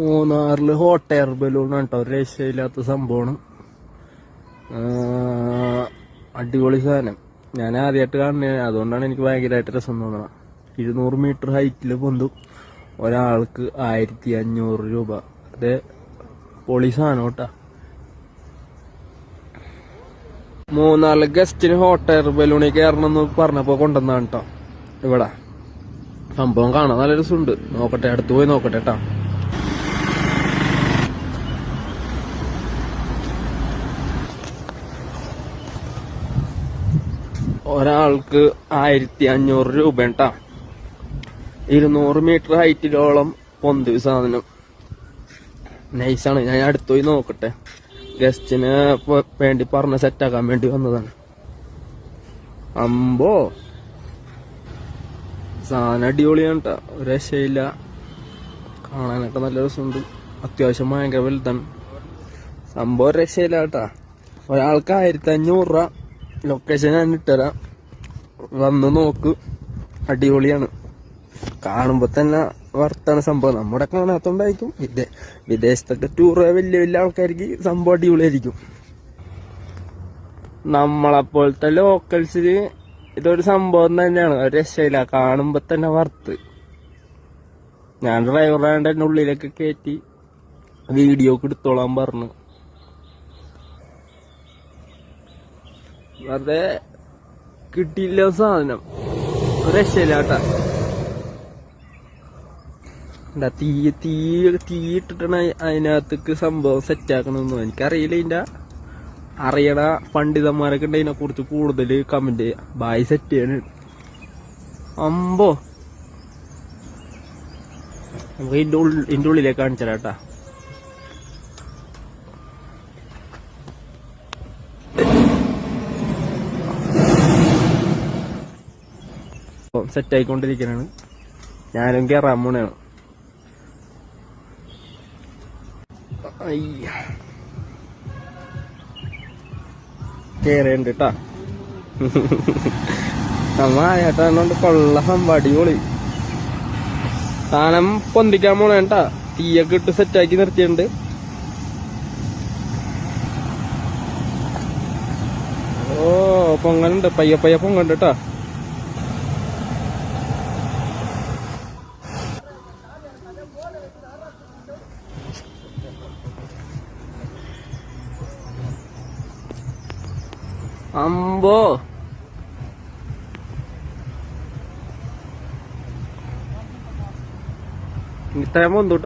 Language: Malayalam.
മൂന്നാറില് ഹോട്ട് എയർ ബലൂൺ കേട്ടോ, ഒരു രക്ഷയില്ലാത്ത സംഭവമാണ്. അടിപൊളി സാധനം. ഞാൻ ആദ്യമായിട്ട് കാണുന്നത്, അതുകൊണ്ടാണ് എനിക്ക് ഭയങ്കരമായിട്ട് രസം തോന്നണം. 200 മീറ്റർ ഹൈറ്റിൽ പൊന്തും. ഒരാൾക്ക് 1500 രൂപ. അത് പൊളി സാധനം കേട്ടാ. മൂന്നാറില് ഗസ്റ്റിന് ഹോട്ട് എയർ ബലൂണിൽ കയറണം എന്ന് പറഞ്ഞപ്പോ കൊണ്ടുവന്നാണ് കേട്ടോ. ഇവിടെ സംഭവം കാണാൻ നല്ല രസമുണ്ട്. നോക്കട്ടെ, അടുത്ത് പോയി നോക്കട്ടെ കേട്ടാ. ഒരാൾക്ക് 1500 രൂപ കേട്ടാ. 200 മീറ്റർ ഹൈറ്റിലോളം പൊന്തു സാധനം. നൈസാണ്. ഞാൻ അടുത്ത് പോയി നോക്കട്ടെ. ഗസ്റ്റിന് വേണ്ടി പറഞ്ഞ സെറ്റാക്കാൻ വേണ്ടി വന്നതാണ്. അമ്പോ സാധനം അടിപൊളിയാണ് കേട്ടോ, ഒരു രക്ഷയില്ല. കാണാനൊക്കെ നല്ല രസമുണ്ട്. അത്യാവശ്യം ഭയങ്കര വലുതാണ് സംഭവം, രക്ഷയില്ല കേട്ടാ. ഒരാൾക്ക് 1500 രൂപ. ലൊക്കേഷൻ ഞാൻ ഇട്ടുതരാം, വന്ന് നോക്ക്. അടിപൊളിയാണ്. കാണുമ്പോ തന്നെ വർത്താണ് സംഭവം. നമ്മുടെ കാണാത്തോണ്ടായിരിക്കും. വിദേശത്തൊക്കെ ടൂർ വലിയ വലിയ ആൾക്കാർക്ക് സംഭവം അടിപൊളിയായിരിക്കും. നമ്മളെപ്പോലത്തെ ലോക്കൽസിന് ഇതൊരു സംഭവം തന്നെയാണ്, ഒരു രക്ഷയില്ല. കാണുമ്പോ തന്നെ വർത്ത്. ഞാൻ ഡ്രൈവറാണ്ട് എന്നെ ഉള്ളിലൊക്കെ കയറ്റി വീഡിയോ ഒക്കെ എടുത്തോളാൻ പറഞ്ഞു. വെറുതെ കിട്ടിയില്ല സാധനം, ഒരു രക്ഷയില്ല കേട്ടാ. തീ ഇട്ടിട്ടാണ് അതിനകത്തേക്ക് സംഭവം സെറ്റാക്കണമെന്നോ എനിക്കറിയില്ല. ഇതിന്റെ അറിയണ പണ്ഡിതന്മാരൊക്കെ ഉണ്ട് ഇതിനെ കുറിച്ച് കൂടുതൽ കമന്റ് ചെയ്യാം. ബായ് സെറ്റ് ചെയ്യണ അമ്പോ. നമുക്ക് ഇതിന്റെ ഉള്ളിലേക്ക് കാണിച്ചാ കേട്ടാ. സെറ്റ് ആയിക്കൊണ്ടിരിക്കണാണ്. ഞാനും കയറാൻ പോണാണ്. കേറേണ്ട കേട്ടാ. നമ്മ ചേട്ടാണ്ട് കൊള്ള സംഭവം അടിപൊളി സാധനം. പൊന്തിക്കാൻ പോണ കേട്ടാ. തീയൊക്കെ ഇട്ട് സെറ്റാക്കി നിർത്തിയിട്ടുണ്ട്. ഓ പൊങ്ങലുണ്ട്, പയ്യ പയ്യ പൊങ്ങണ്ട് കേട്ടാ. അമ്പോ ഇത്രയും പൊന്തു.